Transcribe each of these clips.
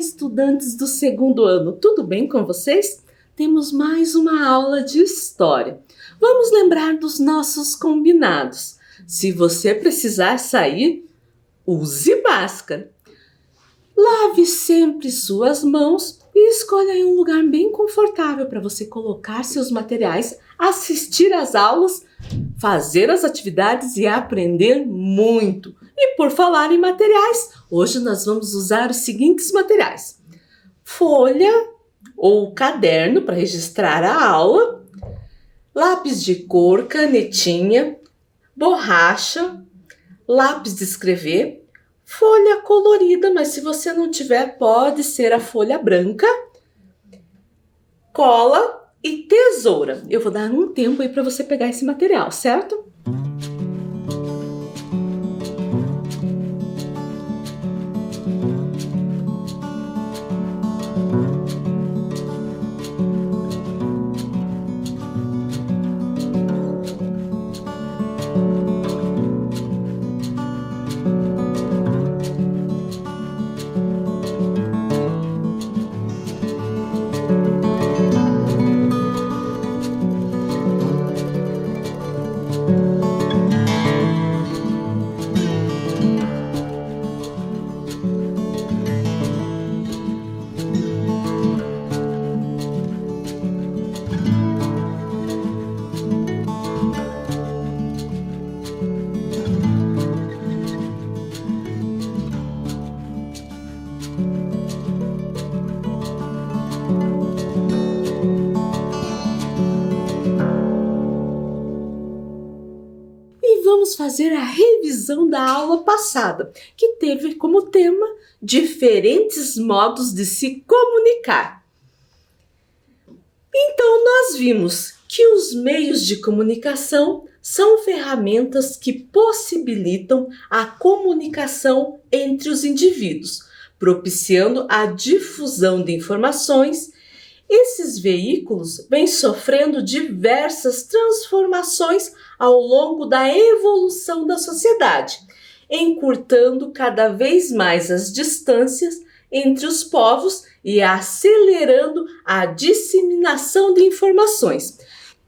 estudantes do segundo ano, tudo bem com vocês? Temos mais uma aula de história. Vamos lembrar dos nossos combinados. Se você precisar sair, use máscara. Lave sempre suas mãos e escolha aí um lugar bem confortável para você colocar seus materiais, assistir às aulas, fazer as atividades e aprender muito. E por falar em materiais, hoje nós vamos usar os seguintes materiais: folha ou caderno para registrar a aula, lápis de cor, canetinha, borracha, lápis de escrever, folha colorida, mas se você não tiver, pode ser a folha branca, cola e tesoura. Eu vou dar um tempo aí para você pegar esse material, certo? Vamos fazer a revisão da aula passada, que teve como tema diferentes modos de se comunicar. Então, nós vimos que os meios de comunicação são ferramentas que possibilitam a comunicação entre os indivíduos, propiciando a difusão de informações. Esses veículos vêm sofrendo diversas transformações ao longo da evolução da sociedade, encurtando cada vez mais as distâncias entre os povos e acelerando a disseminação de informações.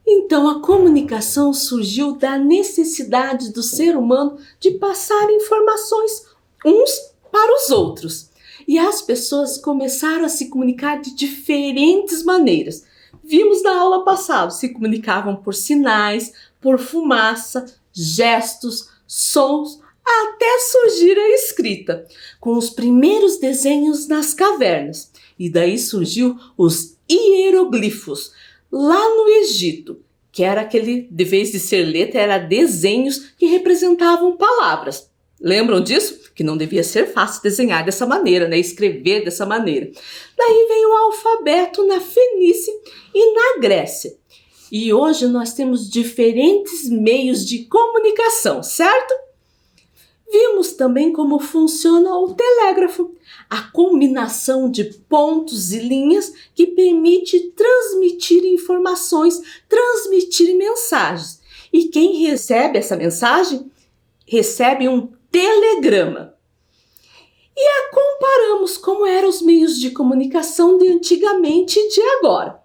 Então, a comunicação surgiu da necessidade do ser humano de passar informações uns para os outros. E as pessoas começaram a se comunicar de diferentes maneiras. Vimos na aula passada, se comunicavam por sinais, por fumaça, gestos, sons, até surgir a escrita, com os primeiros desenhos nas cavernas. E daí surgiu os hieroglifos, lá no Egito, que era aquele, de vez de ser letra, era desenhos que representavam palavras. Lembram disso? Que não devia ser fácil desenhar dessa maneira, né? Escrever dessa maneira. Daí veio o alfabeto na Fenícia e na Grécia. E hoje nós temos diferentes meios de comunicação, certo? Vimos também como funciona o telégrafo, a combinação de pontos e linhas que permite transmitir informações, transmitir mensagens. E quem recebe essa mensagem recebe um telegrama. E comparamos como eram os meios de comunicação de antigamente e de agora.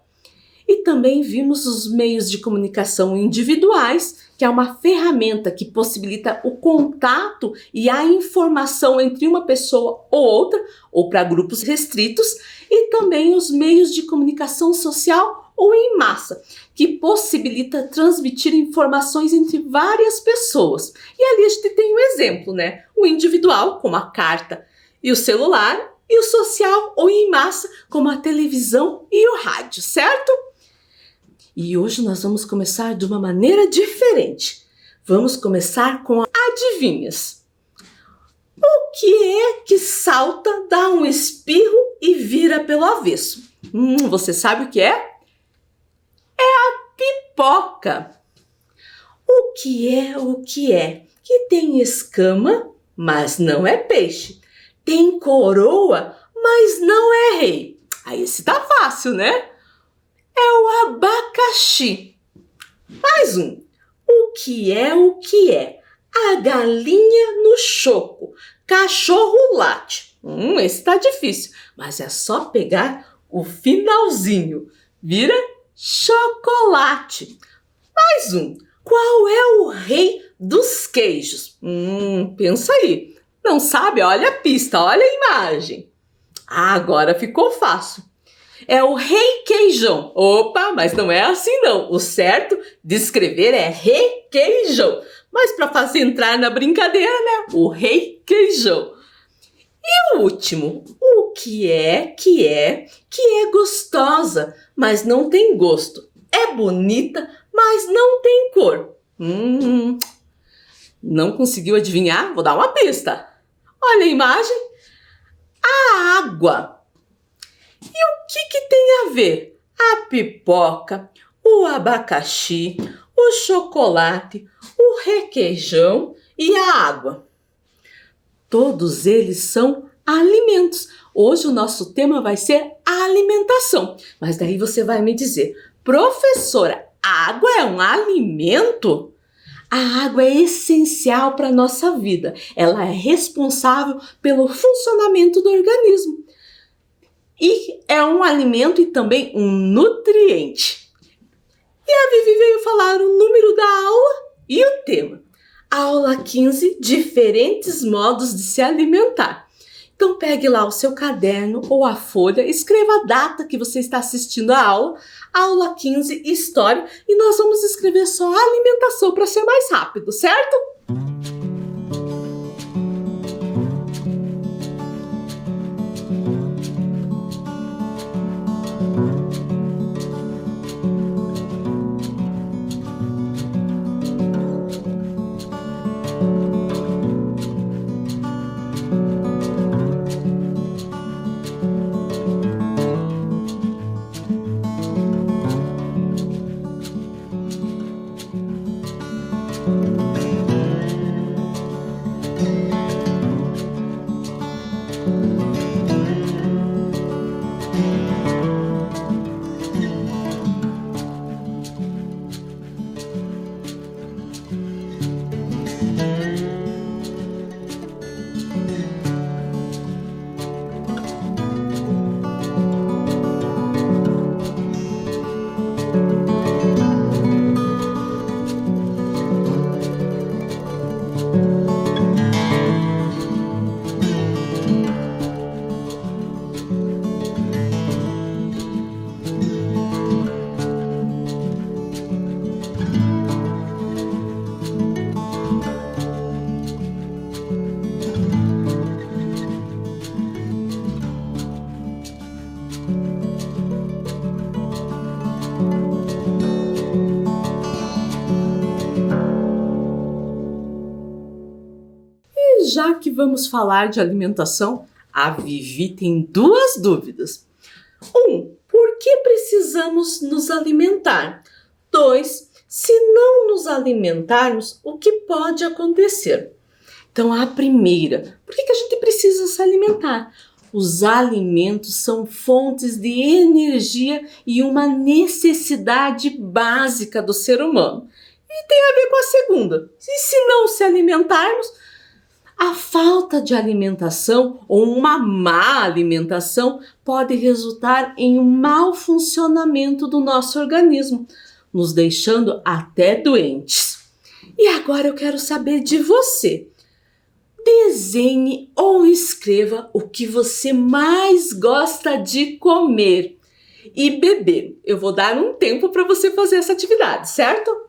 E também vimos os meios de comunicação individuais, que é uma ferramenta que possibilita o contato e a informação entre uma pessoa ou outra, ou para grupos restritos, e também os meios de comunicação social ou em massa, que possibilita transmitir informações entre várias pessoas. E ali a gente tem um exemplo, né? O individual, como a carta e o celular, e o social ou em massa, como a televisão e o rádio, certo? E hoje nós vamos começar de uma maneira diferente. Vamos começar com adivinhas. O que é que salta, dá um espirro e vira pelo avesso? Você sabe o que é? É a pipoca. O que é? Que tem escama, mas não é peixe. Tem coroa, mas não é rei. Aí esse tá fácil, né? É o abacaxi. Mais um. O que é? A galinha no choco. Cachorro late. Esse tá difícil, mas é só pegar o finalzinho. Vira chocolate. Mais um. Qual é o rei dos queijos? Pensa aí. Não sabe? Olha a pista, olha a imagem. Agora ficou fácil. É o rei queijão. Opa, mas não é assim não. O certo de escrever é requeijão. Mas para fazer entrar na brincadeira, né? O rei queijão. E o último, o que é gostosa, mas não tem gosto. É bonita, mas não tem cor. Não conseguiu adivinhar? Vou dar uma pista. Olha a imagem. A água. E o que tem a ver? A pipoca, o abacaxi, o chocolate, o requeijão e a água. Todos eles são alimentos. Hoje o nosso tema vai ser a alimentação. Mas daí você vai me dizer, professora, a água é um alimento? A água é essencial para a nossa vida. Ela é responsável pelo funcionamento do organismo. E é um alimento e também um nutriente. E a Vivi veio falar o número da aula e o tema. Aula 15, diferentes modos de se alimentar. Então pegue lá o seu caderno ou a folha, escreva a data que você está assistindo a aula 15, História, e nós vamos escrever só a alimentação para ser mais rápido, certo? Já que vamos falar de alimentação, a Vivi tem duas dúvidas. 1. Por que precisamos nos alimentar? 2. Se não nos alimentarmos, o que pode acontecer? Então, a primeira, por que a gente precisa se alimentar? Os alimentos são fontes de energia e uma necessidade básica do ser humano. E tem a ver com a segunda. E se não se alimentarmos, a falta de alimentação ou uma má alimentação pode resultar em um mau funcionamento do nosso organismo, nos deixando até doentes. E agora eu quero saber de você. Desenhe ou escreva o que você mais gosta de comer e beber. Eu vou dar um tempo para você fazer essa atividade, certo?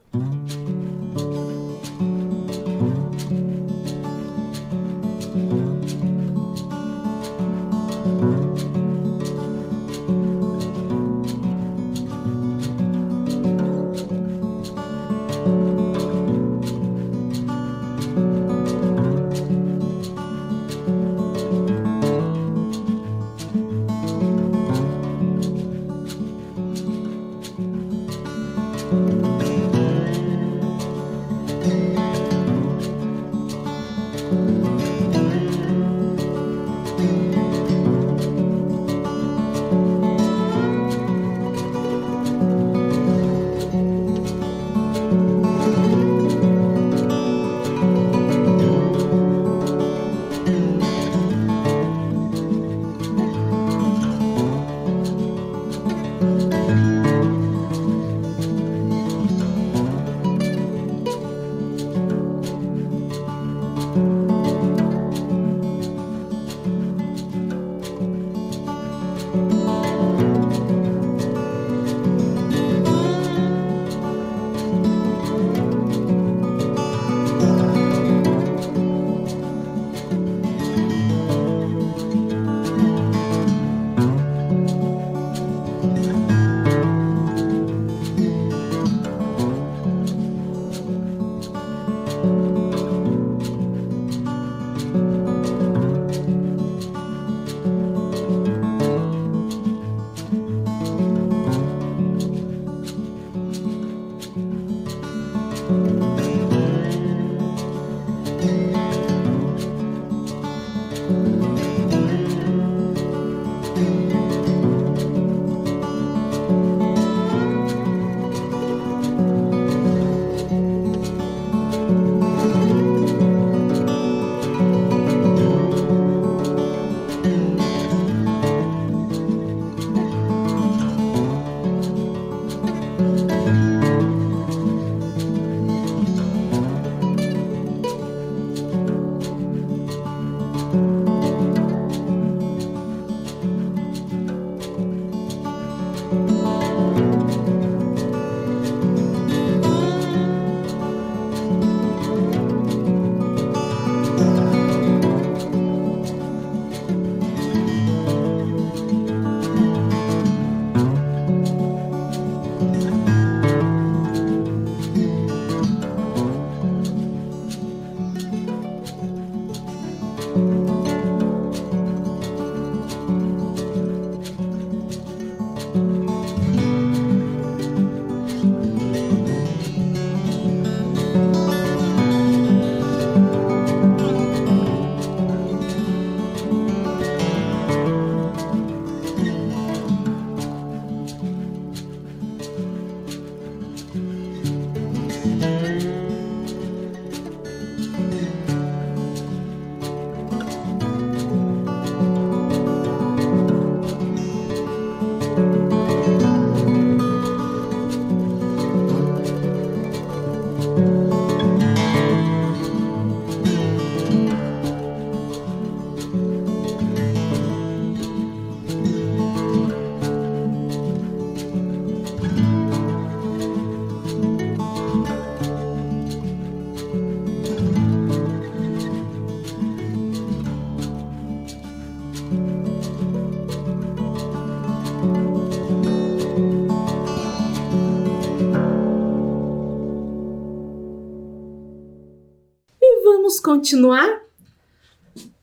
E vamos continuar?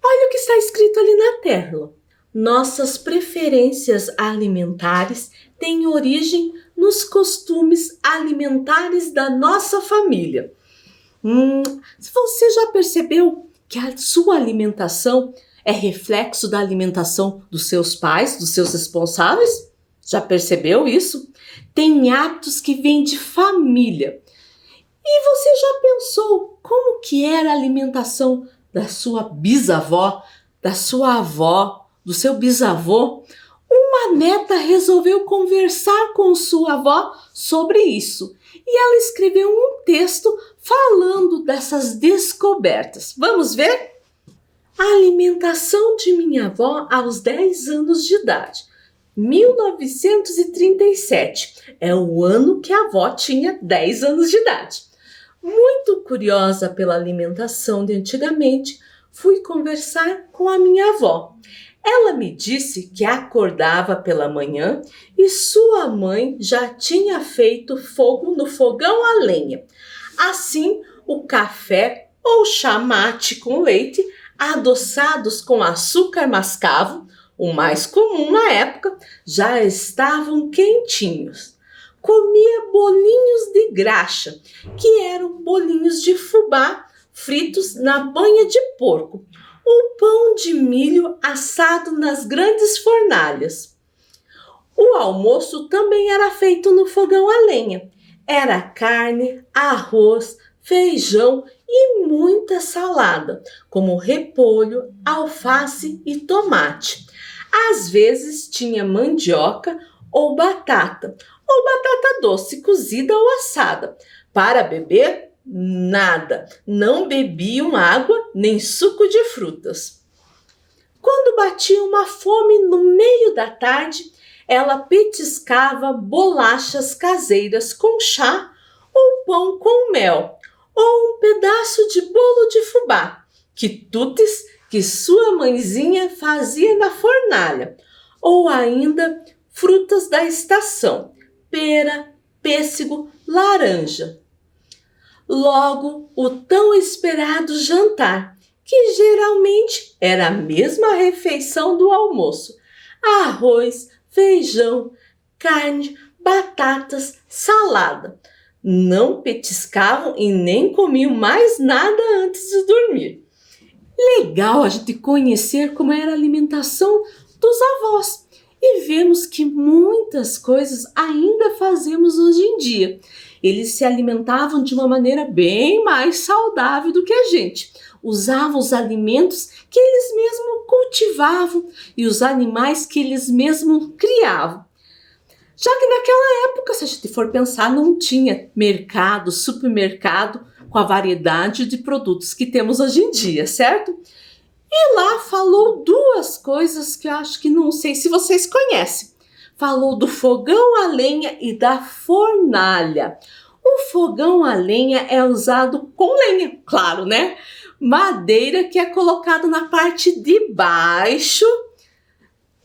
Olha o que está escrito ali na tela. Nossas preferências alimentares têm origem nos costumes alimentares da nossa família. Você já percebeu que a sua alimentação é reflexo da alimentação dos seus pais, dos seus responsáveis? Já percebeu isso? Tem hábitos que vêm de família. E você já pensou como que era a alimentação da sua bisavó, da sua avó, do seu bisavô? Uma neta resolveu conversar com sua avó sobre isso. E ela escreveu um texto falando dessas descobertas. Vamos ver? A alimentação de minha avó aos 10 anos de idade. 1937 é o ano que a avó tinha 10 anos de idade. Muito curiosa pela alimentação de antigamente, fui conversar com a minha avó. Ela me disse que acordava pela manhã e sua mãe já tinha feito fogo no fogão a lenha. Assim, o café ou chá mate com leite, adoçados com açúcar mascavo, o mais comum na época, já estavam quentinhos. Comia bolinhos de graxa, que eram bolinhos de fubá fritos na banha de porco, ou pão de milho assado nas grandes fornalhas. O almoço também era feito no fogão a lenha. Era carne, arroz, feijão e muita salada, como repolho, alface e tomate. Às vezes tinha mandioca ou batata doce cozida ou assada. Para beber, nada. Não bebiam água nem suco de frutas. Quando batia uma fome no meio da tarde, ela petiscava bolachas caseiras com chá ou pão com mel, ou um pedaço de bolo de fubá, quitutes que sua mãezinha fazia na fornalha, ou ainda frutas da estação, pera, pêssego, laranja. Logo, o tão esperado jantar, que geralmente era a mesma refeição do almoço: arroz, feijão, carne, batatas, salada. Não petiscavam e nem comiam mais nada antes de dormir. Legal a gente conhecer como era a alimentação dos avós. E vemos que muitas coisas ainda fazemos hoje em dia. Eles se alimentavam de uma maneira bem mais saudável do que a gente. Usavam os alimentos que eles mesmos cultivavam e os animais que eles mesmos criavam. Já que naquela época, se a gente for pensar, não tinha mercado, supermercado com a variedade de produtos que temos hoje em dia, certo? E lá falou duas coisas que eu acho que não sei se vocês conhecem. Falou do fogão a lenha e da fornalha. O fogão a lenha é usado com lenha, claro, né? Madeira que é colocado na parte de baixo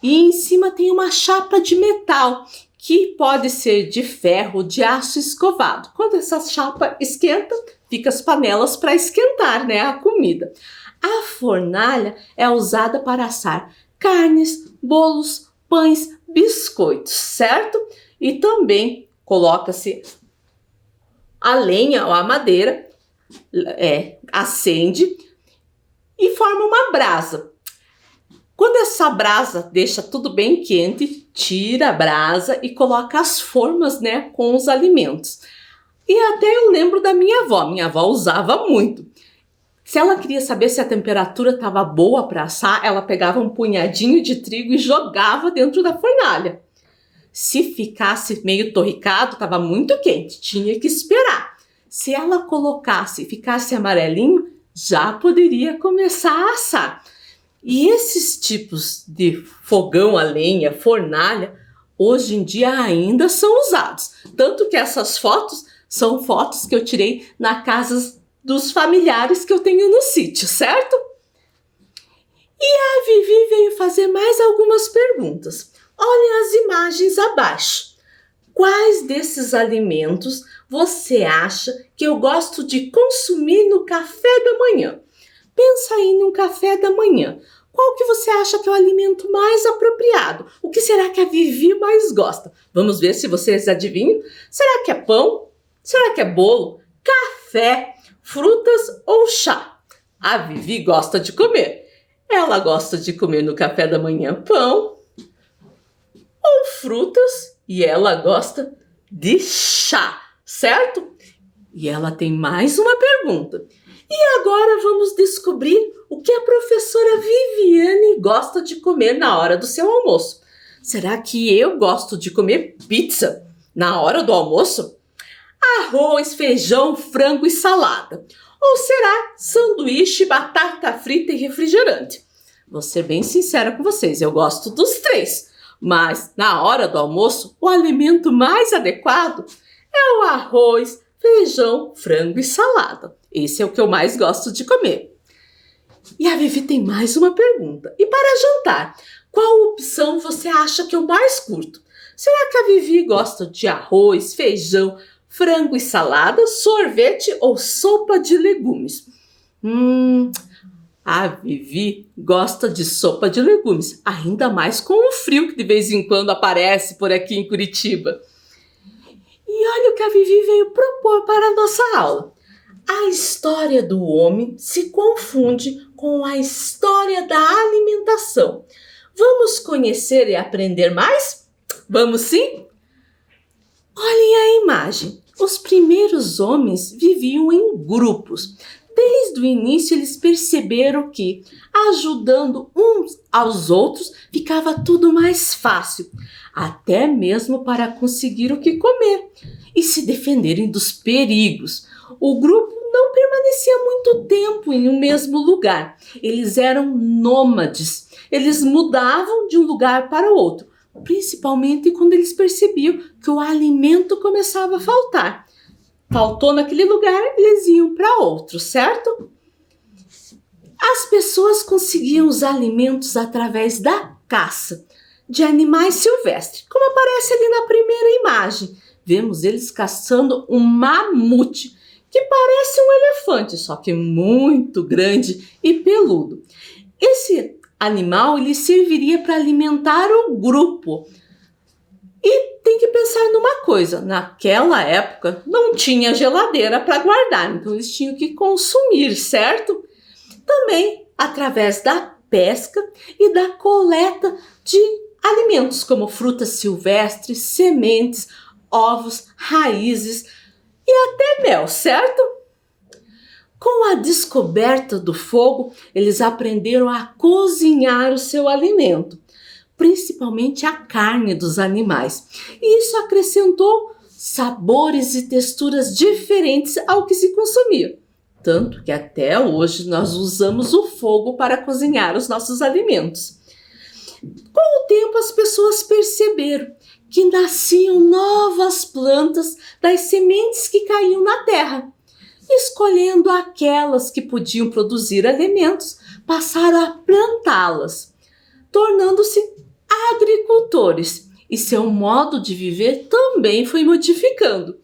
e em cima tem uma chapa de metal que pode ser de ferro, de aço escovado. Quando essa chapa esquenta, fica as panelas para esquentar, né, a comida. A fornalha é usada para assar carnes, bolos, pães, biscoitos, certo? E também coloca-se a lenha ou a madeira, acende e forma uma brasa. Quando essa brasa deixa tudo bem quente, tira a brasa e coloca as formas, né, com os alimentos. E até eu lembro da minha avó usava muito. Se ela queria saber se a temperatura estava boa para assar, ela pegava um punhadinho de trigo e jogava dentro da fornalha. Se ficasse meio torricado, estava muito quente, tinha que esperar. Se ela colocasse e ficasse amarelinho, já poderia começar a assar. E esses tipos de fogão a lenha, fornalha, hoje em dia ainda são usados. Tanto que essas fotos são fotos que eu tirei na casa dos familiares que eu tenho no sítio, certo? A Vivi veio fazer mais algumas perguntas. Olhem as imagens abaixo. Quais desses alimentos você acha que eu gosto de consumir no café da manhã? Pensa aí num café da manhã. Qual que você acha que é o alimento mais apropriado? O que será que a Vivi mais gosta? Vamos ver se vocês adivinham. Será que é pão? Será que é bolo? Café? Frutas ou chá? A Vivi gosta de comer. Ela gosta de comer no café da manhã pão ou frutas e ela gosta de chá, certo? E ela tem mais uma pergunta. E agora vamos descobrir o que a professora Viviane gosta de comer na hora do seu almoço. Será que eu gosto de comer pizza na hora do almoço? Arroz, feijão, frango e salada? Ou será sanduíche, batata frita e refrigerante? Vou ser bem sincera com vocês, eu gosto dos três. Mas na hora do almoço, o alimento mais adequado é o arroz, feijão, frango e salada. Esse é o que eu mais gosto de comer. E a Vivi tem mais uma pergunta. E para jantar, qual opção você acha que eu mais curto? Será que a Vivi gosta de arroz, feijão, frango e salada, sorvete ou sopa de legumes? A Vivi gosta de sopa de legumes, ainda mais com o frio que de vez em quando aparece por aqui em Curitiba. E olha o que a Vivi veio propor para a nossa aula. A história do homem se confunde com a história da alimentação. Vamos conhecer e aprender mais? Vamos sim? Olhem a imagem. Os primeiros homens viviam em grupos. Desde o início eles perceberam que, ajudando uns aos outros, ficava tudo mais fácil, até mesmo para conseguir o que comer e se defenderem dos perigos. O grupo não permanecia muito tempo em um mesmo lugar. Eles eram nômades. Eles mudavam de um lugar para o outro, principalmente quando eles percebiam que o alimento começava a faltar. Faltou naquele lugar, eles iam para outro, certo? As pessoas conseguiam os alimentos através da caça de animais silvestres, como aparece ali na primeira imagem. Vemos eles caçando um mamute, que parece um elefante, só que muito grande e peludo. Esse animal ele serviria para alimentar o grupo. E tem que pensar numa coisa, naquela época não tinha geladeira para guardar, então eles tinham que consumir, certo? Também através da pesca e da coleta de alimentos como frutas silvestres, sementes, ovos, raízes e até mel, certo? Com a descoberta do fogo, eles aprenderam a cozinhar o seu alimento, principalmente a carne dos animais. E isso acrescentou sabores e texturas diferentes ao que se consumia. Tanto que até hoje nós usamos o fogo para cozinhar os nossos alimentos. Com o tempo as pessoas perceberam que nasciam novas plantas das sementes que caíam na terra. Escolhendo aquelas que podiam produzir alimentos, passaram a plantá-las, tornando-se agricultores, e seu modo de viver também foi modificando.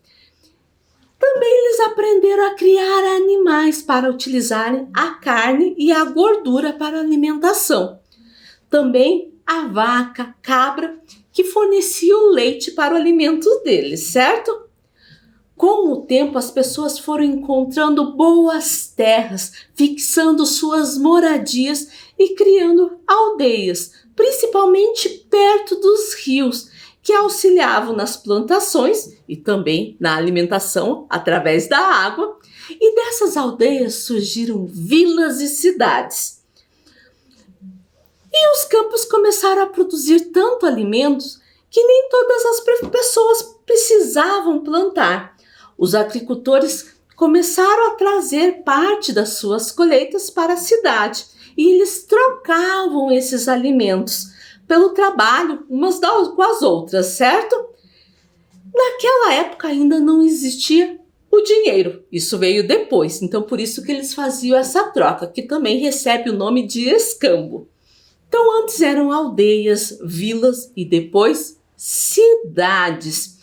Também eles aprenderam a criar animais para utilizarem a carne e a gordura para alimentação. Também a vaca, cabra, que fornecia o leite para o alimento deles, certo? Com o tempo, as pessoas foram encontrando boas terras, fixando suas moradias e criando aldeias, principalmente perto dos rios, que auxiliavam nas plantações e também na alimentação através da água. E dessas aldeias surgiram vilas e cidades. E os campos começaram a produzir tanto alimentos que nem todas as pessoas precisavam plantar. Os agricultores começaram a trazer parte das suas colheitas para a cidade e eles trocavam esses alimentos pelo trabalho umas com as outras, certo? Naquela época ainda não existia o dinheiro. Isso veio depois, então por isso que eles faziam essa troca, que também recebe o nome de escambo. Então antes eram aldeias, vilas e depois cidades.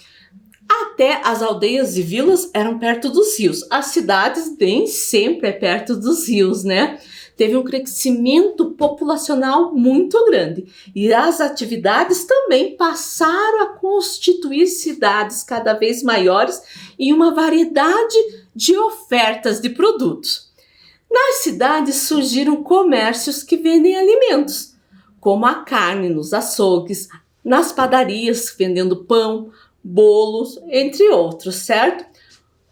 Até as aldeias e vilas eram perto dos rios. As cidades nem sempre é perto dos rios, né? Teve um crescimento populacional muito grande e as atividades também passaram a constituir cidades cada vez maiores e uma variedade de ofertas de produtos. Nas cidades surgiram comércios que vendem alimentos, como a carne nos açougues, nas padarias vendendo pão, bolos, entre outros, certo?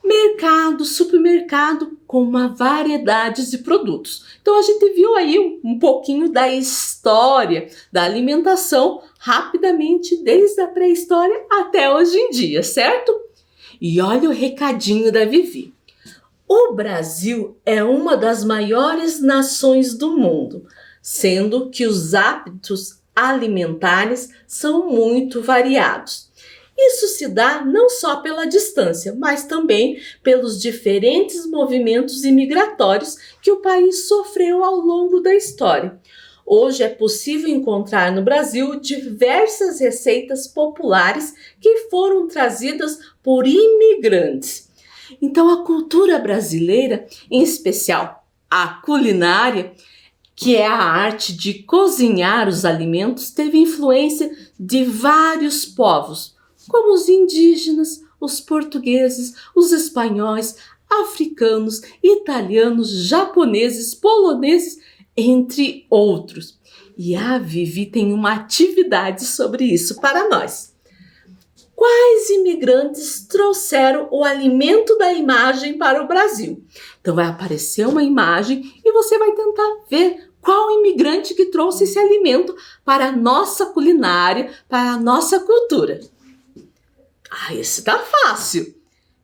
Mercado, supermercado com uma variedade de produtos. Então a gente viu aí um pouquinho da história da alimentação rapidamente desde a pré-história até hoje em dia, certo? E olha o recadinho da Vivi. O Brasil é uma das maiores nações do mundo, sendo que os hábitos alimentares são muito variados. Isso se dá não só pela distância, mas também pelos diferentes movimentos imigratórios que o país sofreu ao longo da história. Hoje é possível encontrar no Brasil diversas receitas populares que foram trazidas por imigrantes. Então a cultura brasileira, em especial a culinária, que é a arte de cozinhar os alimentos, teve influência de vários povos, como os indígenas, os portugueses, os espanhóis, africanos, italianos, japoneses, poloneses, entre outros. E a Vivi tem uma atividade sobre isso para nós. Quais imigrantes trouxeram o alimento da imagem para o Brasil? Então vai aparecer uma imagem e você vai tentar ver qual imigrante que trouxe esse alimento para a nossa culinária, para a nossa cultura. Esse tá fácil.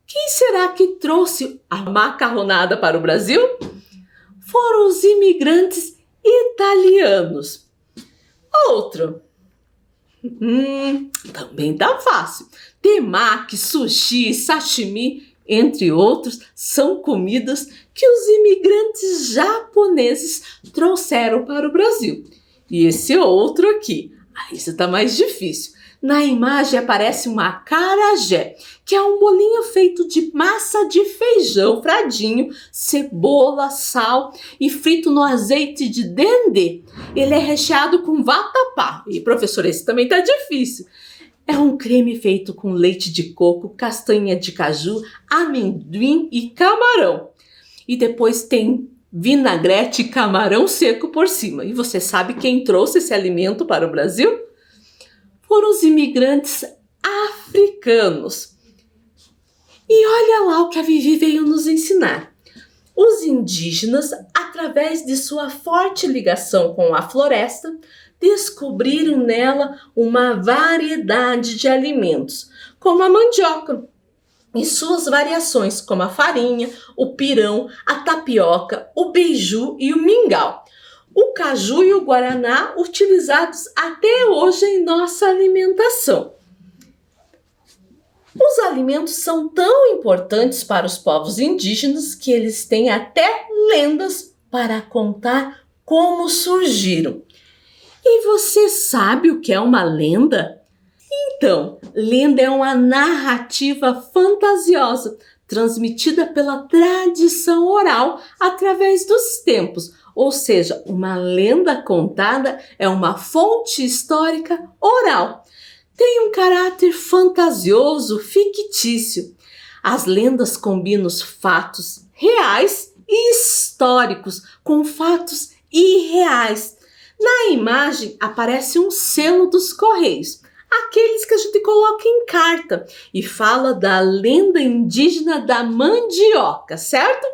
Quem será que trouxe a macarronada para o Brasil? Foram os imigrantes italianos. Outro. Também tá fácil. Temaki, sushi, sashimi, entre outros, são comidas que os imigrantes japoneses trouxeram para o Brasil. E esse outro aqui. Esse tá mais difícil. Na imagem aparece uma acarajé, que é um bolinho feito de massa de feijão fradinho, cebola, sal e frito no azeite de dendê. Ele é recheado com vatapá. E, professor, esse também tá difícil. É um creme feito com leite de coco, castanha de caju, amendoim e camarão. E depois tem vinagrete e camarão seco por cima. E você sabe quem trouxe esse alimento para o Brasil? Foram os imigrantes africanos. E olha lá o que a Vivi veio nos ensinar. Os indígenas, através de sua forte ligação com a floresta, descobriram nela uma variedade de alimentos, como a mandioca, e suas variações, como a farinha, o pirão, a tapioca, o beiju e o mingau. O caju e o guaraná utilizados até hoje em nossa alimentação. Os alimentos são tão importantes para os povos indígenas que eles têm até lendas para contar como surgiram. E você sabe o que é uma lenda? Então, lenda é uma narrativa fantasiosa transmitida pela tradição oral através dos tempos. Ou seja, uma lenda contada é uma fonte histórica oral. Tem um caráter fantasioso, fictício. As lendas combinam os fatos reais e históricos com fatos irreais. Na imagem aparece um selo dos Correios, aqueles que a gente coloca em carta, e fala da lenda indígena da mandioca, certo?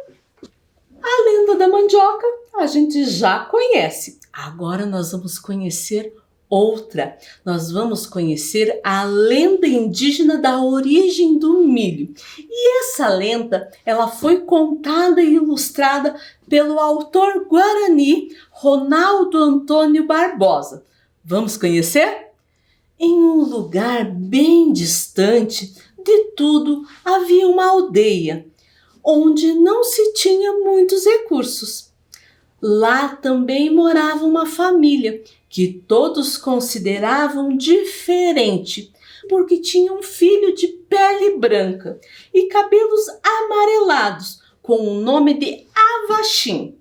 A lenda da mandioca a gente já conhece. Agora nós vamos conhecer outra. Nós vamos conhecer a lenda indígena da origem do milho. E essa lenda, ela foi contada e ilustrada pelo autor guarani Ronaldo Antônio Barbosa. Vamos conhecer? Em um lugar bem distante de tudo, havia uma aldeia onde não se tinha muitos recursos. Lá também morava uma família que todos consideravam diferente, porque tinha um filho de pele branca e cabelos amarelados, com o nome de Avachim.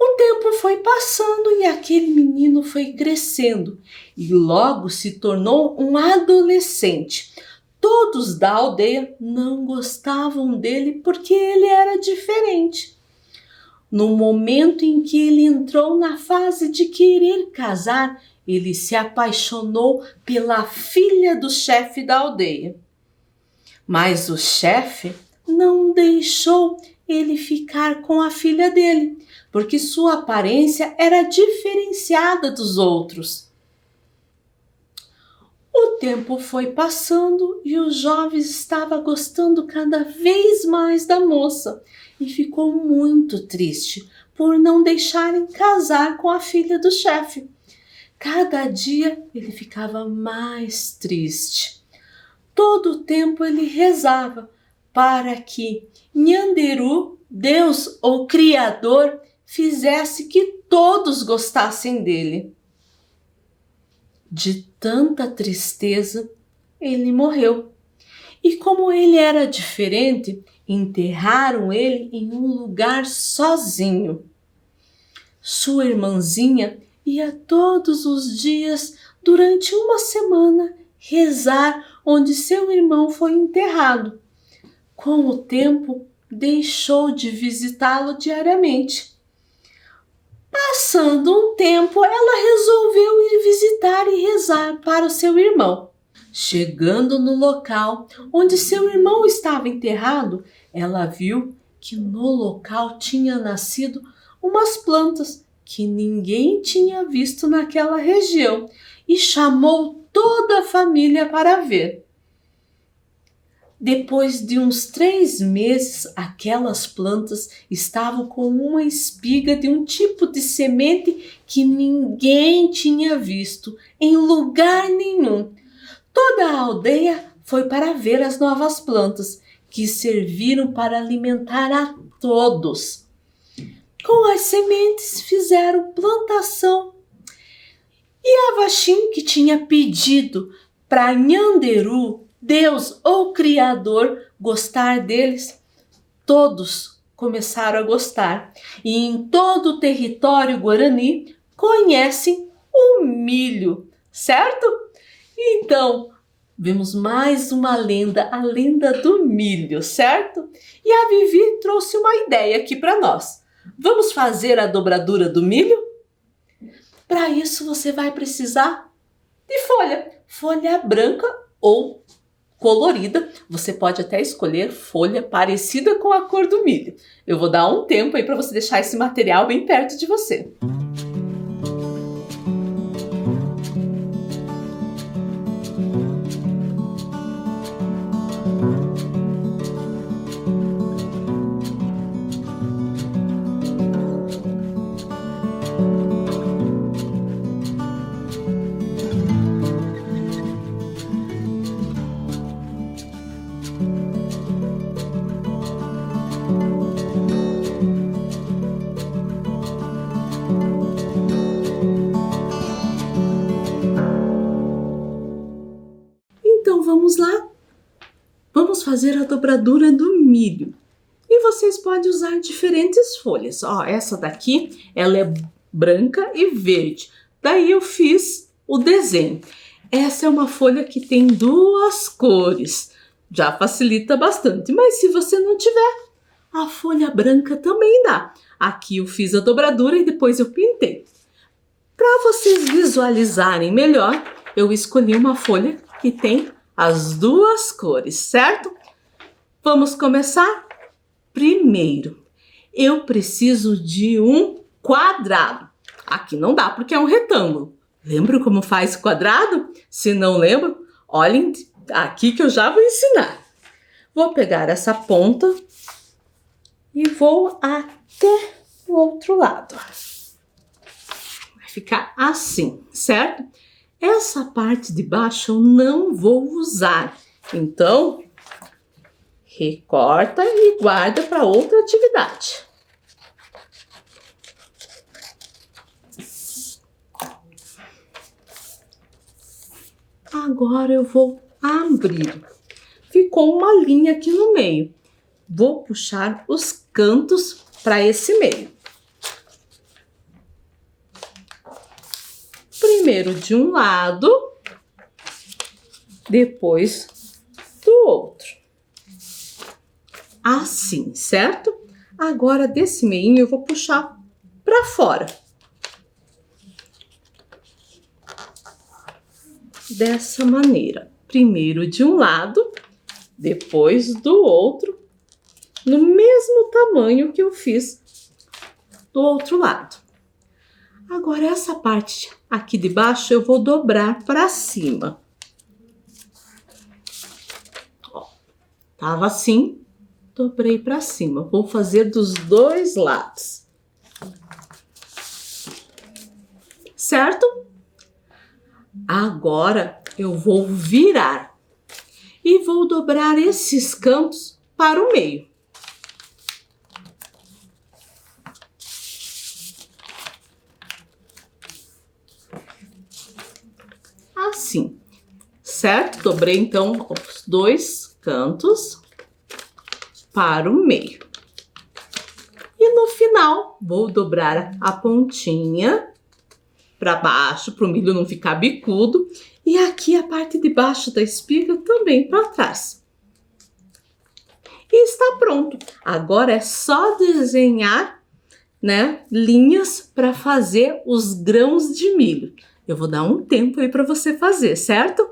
O tempo foi passando e aquele menino foi crescendo e logo se tornou um adolescente. Todos da aldeia não gostavam dele porque ele era diferente. No momento em que ele entrou na fase de querer casar, ele se apaixonou pela filha do chefe da aldeia. Mas o chefe não deixou ele ficar com a filha dele, porque sua aparência era diferenciada dos outros. O tempo foi passando e o jovem estava gostando cada vez mais da moça e ficou muito triste por não deixarem casar com a filha do chefe. Cada dia ele ficava mais triste. Todo o tempo ele rezava para que Nhanderu, Deus ou Criador, fizesse que todos gostassem dele. De tanta tristeza, ele morreu. E como ele era diferente, enterraram ele em um lugar sozinho. Sua irmãzinha ia todos os dias, durante uma semana, rezar onde seu irmão foi enterrado. Com o tempo, deixou de visitá-lo diariamente. Passando um tempo, ela resolveu ir visitar e rezar para o seu irmão. Chegando no local onde seu irmão estava enterrado, ela viu que no local tinha nascido umas plantas que ninguém tinha visto naquela região e chamou toda a família para ver. Depois de uns 3 meses, aquelas plantas estavam com uma espiga de um tipo de semente que ninguém tinha visto em lugar nenhum. Toda a aldeia foi para ver as novas plantas, que serviram para alimentar a todos. Com as sementes fizeram plantação. E Avachim, que tinha pedido para Nhanderu, Deus ou Criador, gostar deles, todos começaram a gostar. E em todo o território guarani conhecem o milho, certo? Então, vemos mais uma lenda, a lenda do milho, certo? E a Vivi trouxe uma ideia aqui para nós. Vamos fazer a dobradura do milho? Para isso você vai precisar de folha branca ou colorida. Você pode até escolher folha parecida com a cor do milho. Eu vou dar um tempo aí para você deixar esse material bem perto de você. Vamos lá? Vamos fazer a dobradura do milho. E vocês podem usar diferentes folhas. Ó, essa daqui, ela é branca e verde. Daí eu fiz o desenho. Essa é uma folha que tem 2 cores. Já facilita bastante. Mas se você não tiver, a folha branca também dá. Aqui eu fiz a dobradura e depois eu pintei. Para vocês visualizarem melhor, eu escolhi uma folha que tem as 2 cores, certo? Vamos começar? Primeiro, eu preciso de um quadrado. Aqui não dá porque é um retângulo. Lembra como faz quadrado? Se não lembra, olhem aqui que eu já vou ensinar. Vou pegar essa ponta e vou até o outro lado. Vai ficar assim, certo? Essa parte de baixo eu não vou usar. Então, recorta e guarda para outra atividade. Agora eu vou abrir. Ficou uma linha aqui no meio. Vou puxar os cantos para esse meio. Primeiro de um lado, depois do outro. Assim, certo? Agora desse meio eu vou puxar para fora. Dessa maneira. Primeiro de um lado, depois do outro, no mesmo tamanho que eu fiz do outro lado. Agora essa parte aqui de baixo eu vou dobrar para cima. Ó, tava assim, dobrei para cima. Vou fazer dos dois lados. Certo? Agora eu vou virar e vou dobrar esses cantos para o meio. Assim, certo? Dobrei então os dois cantos para o meio. E no final, vou dobrar a pontinha para baixo, para o milho não ficar bicudo. E aqui a parte de baixo da espiga também para trás. E está pronto. Agora é só desenhar, né, linhas para fazer os grãos de milho. Eu vou dar um tempo aí para você fazer, certo?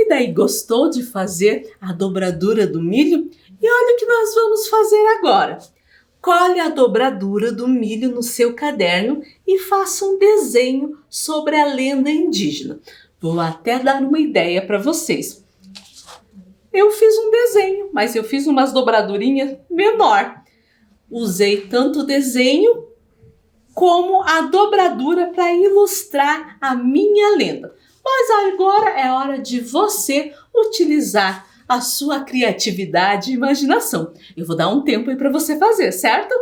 E daí, gostou de fazer a dobradura do milho? E olha o que nós vamos fazer agora. Cole a dobradura do milho no seu caderno e faça um desenho sobre a lenda indígena. Vou até dar uma ideia para vocês. Eu fiz um desenho, mas eu fiz umas dobradurinhas menor. Usei tanto o desenho como a dobradura para ilustrar a minha lenda. Mas agora é hora de você utilizar a sua criatividade e imaginação. Eu vou dar um tempo aí para você fazer, certo?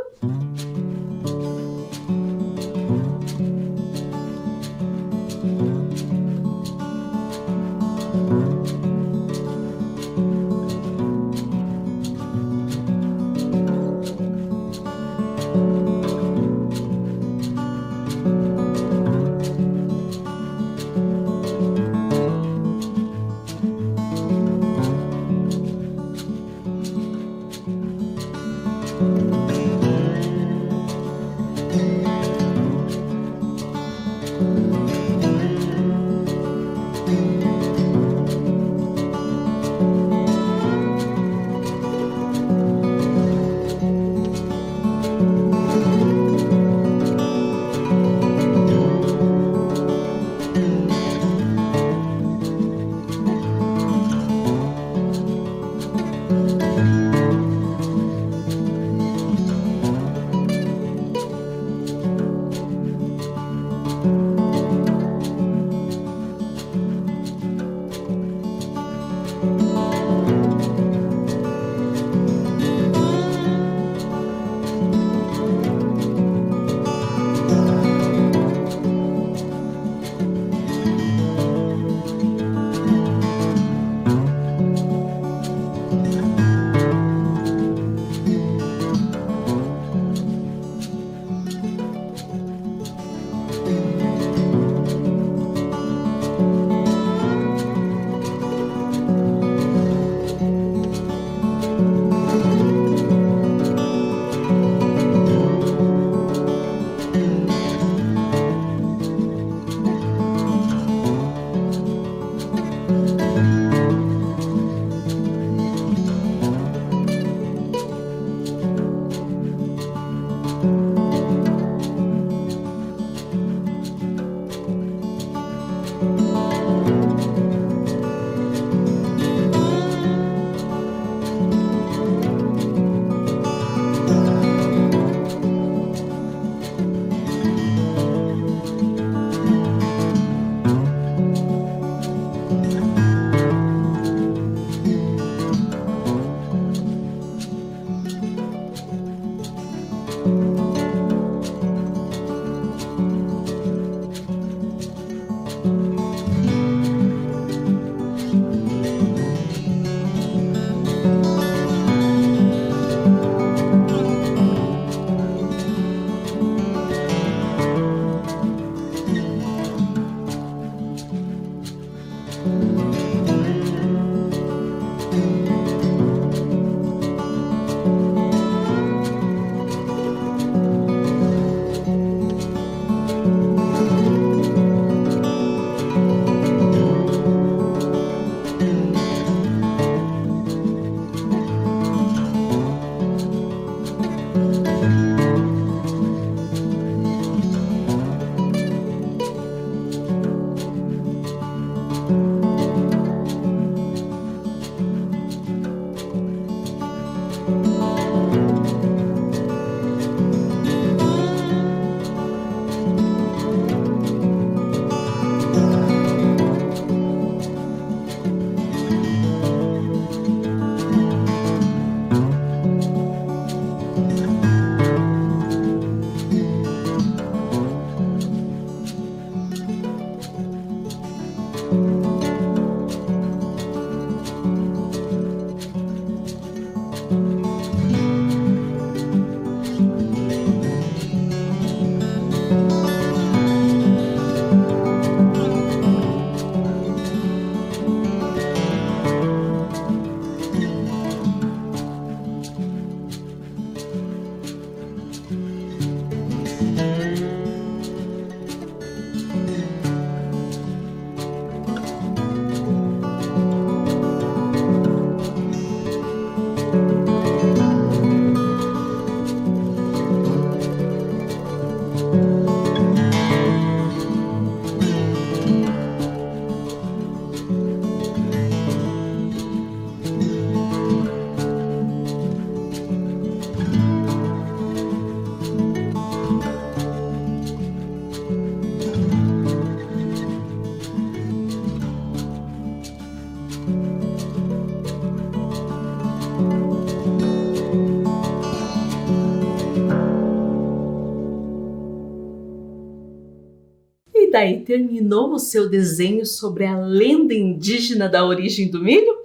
aí, terminou o seu desenho sobre a lenda indígena da origem do milho?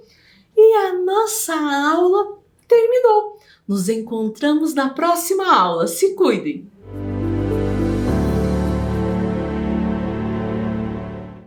E a nossa aula terminou. Nos encontramos na próxima aula. Se cuidem!